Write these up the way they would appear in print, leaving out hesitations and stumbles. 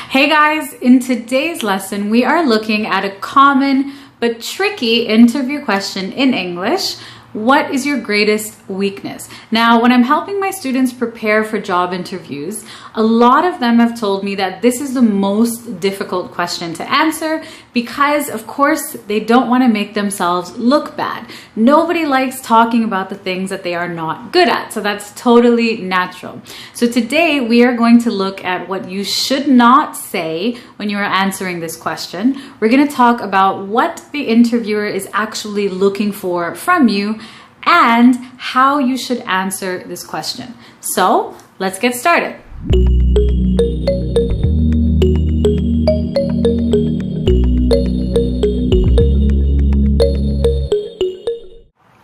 Hey guys, in today's lesson, we are looking at a common but tricky interview question in English. What is your greatest weakness? Now, when I'm helping my students prepare for job interviews, a lot of them have told me that this is the most difficult question to answer because, of course, they don't want to make themselves look bad. Nobody likes talking about the things that they are not good at, so that's totally natural. So today, we are going to look at what you should not say when you are answering this question. We're going to talk about what the interviewer is actually looking for from you and how you should answer this question. So let's get started.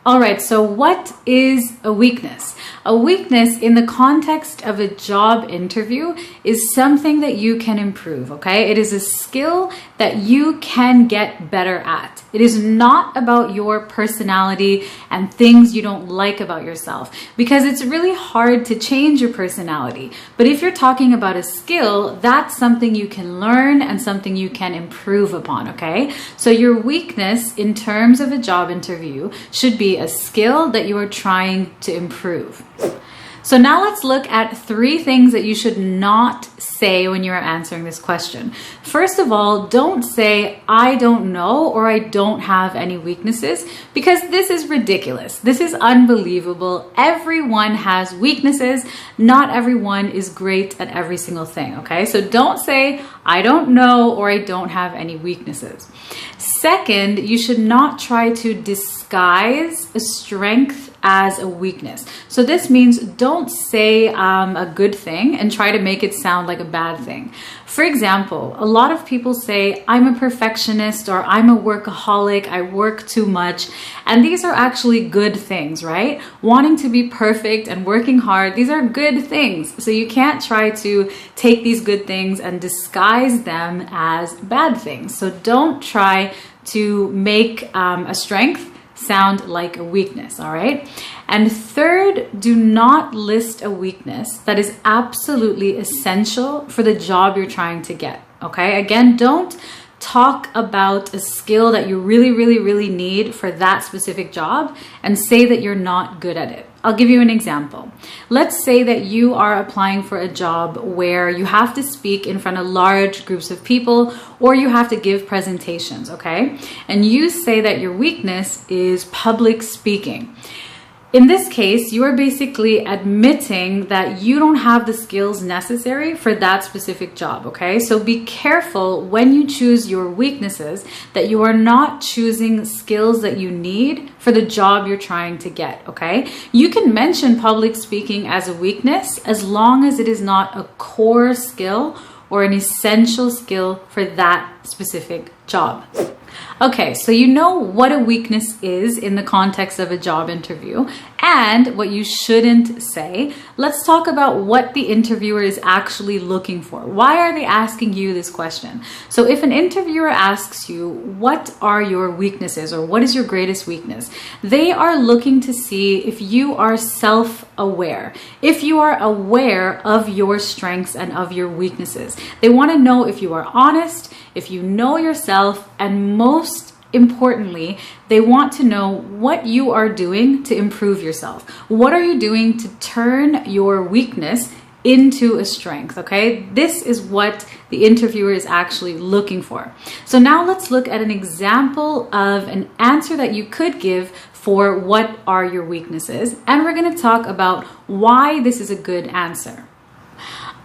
All right, so what is a weakness? A weakness in the context of a job interview is something that you can improve, okay? It is a skill that you can get better at. It is not about your personality and things you don't like about yourself because it's really hard to change your personality. But if you're talking about a skill, that's something you can learn and something you can improve upon, okay? So your weakness in terms of a job interview should be a skill that you are trying to improve. So now let's look at 3 things that you should not say when you are answering this question. First of all, don't say, I don't know, or I don't have any weaknesses, because this is ridiculous. This is unbelievable. Everyone has weaknesses. Not everyone is great at every single thing, okay? So don't say, I don't know, or I don't have any weaknesses. Second, you should not try to disguise a strength as a weakness. So this means don't say a good thing and try to make it sound like a bad thing. For example, a lot of people say, I'm a perfectionist or I'm a workaholic, I work too much. And these are actually good things, right? Wanting to be perfect and working hard, these are good things. So you can't try to take these good things and disguise them as bad things. So don't try to make a strength sound like a weakness, all right? And third, do not list a weakness that is absolutely essential for the job you're trying to get, okay? Again, don't talk about a skill that you really need for that specific job and say that you're not good at it. I'll give you an example. Let's say that you are applying for a job where you have to speak in front of large groups of people or you have to give presentations, okay? And you say that your weakness is public speaking. In this case, you are basically admitting that you don't have the skills necessary for that specific job, okay? So be careful when you choose your weaknesses that you are not choosing skills that you need for the job you're trying to get, okay? You can mention public speaking as a weakness as long as it is not a core skill or an essential skill for that specific job. Okay, so you know what a weakness is in the context of a job interview and what you shouldn't say. Let's talk about what the interviewer is actually looking for. Why are they asking you this question? So if an interviewer asks you, what are your weaknesses or what is your greatest weakness? They are looking to see if you are self-aware, if you are aware of your strengths and of your weaknesses. They want to know if you are honest, if you know yourself, and most importantly, they want to know what you are doing to improve yourself. What are you doing to turn your weakness into a strength, okay? This is what the interviewer is actually looking for. So now let's look at an example of an answer that you could give for what are your weaknesses, and we're going to talk about why this is a good answer.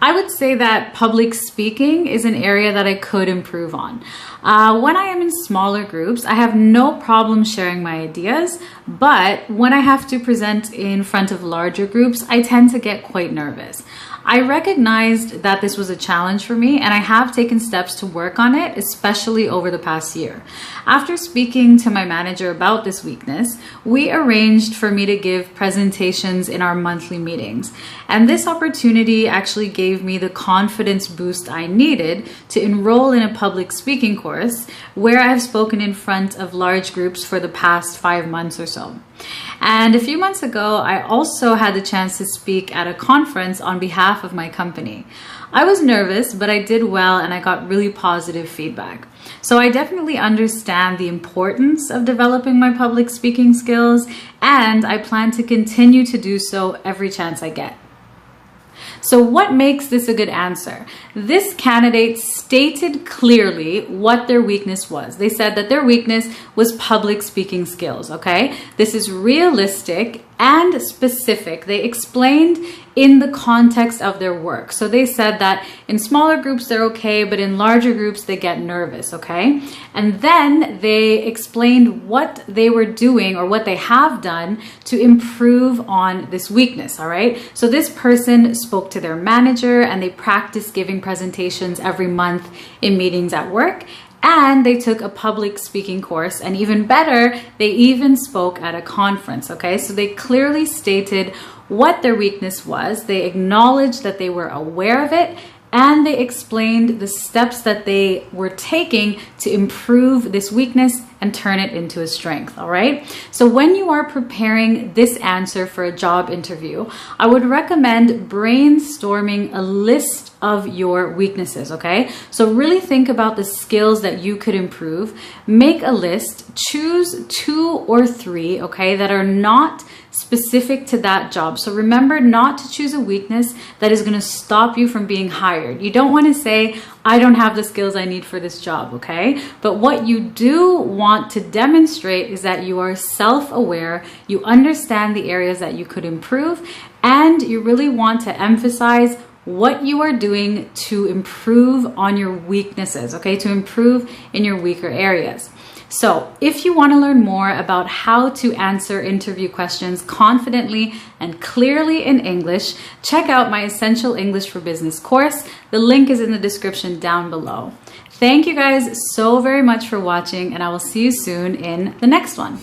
I would say that public speaking is an area that I could improve on. When I am in smaller groups, I have no problem sharing my ideas, but when I have to present in front of larger groups, I tend to get quite nervous. I recognized that this was a challenge for me and I have taken steps to work on it, especially over the past year. After speaking to my manager about this weakness, we arranged for me to give presentations in our monthly meetings. And this opportunity actually gave me the confidence boost I needed to enroll in a public speaking course where I have spoken in front of large groups for the past 5 months or so. And a few months ago, I also had the chance to speak at a conference on behalf of my company. I was nervous, but I did well and I got really positive feedback. So I definitely understand the importance of developing my public speaking skills, and I plan to continue to do so every chance I get. So what makes this a good answer? This candidate stated clearly what their weakness was. They said that their weakness was public speaking skills, okay? This is realistic and specific. They explained in the context of their work. So they said that in smaller groups, they're okay, but in larger groups, they get nervous, okay? And then they explained what they were doing or what they have done to improve on this weakness, all right? So this person spoke to their manager and they practiced giving presentations every month in meetings at work. And they took a public speaking course, and even better, they even spoke at a conference, okay? So they clearly stated what their weakness was. They acknowledged that they were aware of it, and they explained the steps that they were taking to improve this weakness and turn it into a strength, all right? So when you are preparing this answer for a job interview, I would recommend brainstorming a list of your weaknesses, okay? So really think about the skills that you could improve. Make a list, choose 2 or 3, okay, that are not specific to that job. So remember not to choose a weakness that is going to stop you from being hired. You don't want to say, I don't have the skills I need for this job, okay? But what you do want to demonstrate is that you are self-aware, you understand the areas that you could improve, and you really want to emphasize what you are doing to improve on your weaknesses, okay? To improve in your weaker areas. So if you want to learn more about how to answer interview questions confidently and clearly in English, check out my Essential English for Business course. The link is in the description down below. Thank you guys so very much for watching, and I will see you soon in the next one.